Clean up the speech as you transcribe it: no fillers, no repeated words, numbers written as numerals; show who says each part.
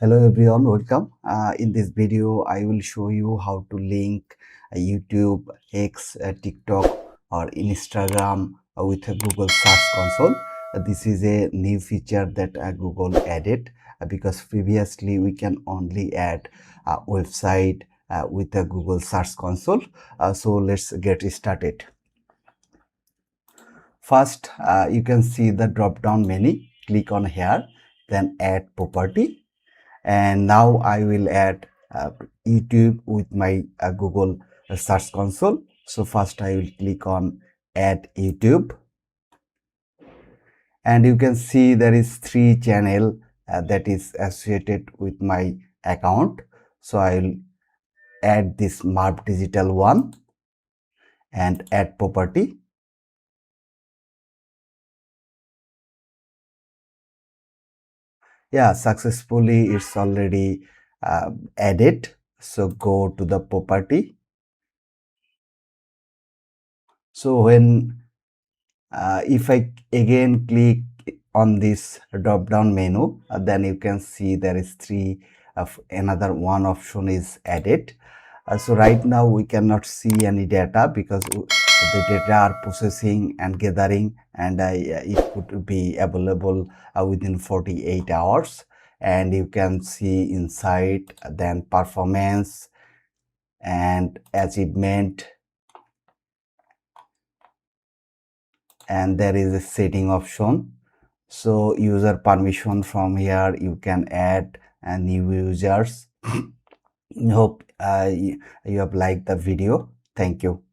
Speaker 1: Hello everyone, welcome. In this video, I will show you how to link YouTube, X, TikTok or Instagram with a Google Search Console. This is a new feature that Google added because previously we can only add a website with a Google Search Console. So let's get started. First, you can see the drop down menu. Click on here, then add property. And now I will add YouTube with my Google Search Console. So first I will click on add YouTube, and you can see there is 3 channel that is associated with my account. So I will add this Marv Digital one and add property. Yeah, successfully it's already added. So go to the property. So when if I again click on this drop down menu, then you can see there is another one option is added. So right now we cannot see any data because the data are processing and gathering, and it could be available within 48 hours. And you can see inside then performance and achievement, and there is a setting option. So user permission, from here you can add new users. Hope you have liked the video. Thank you.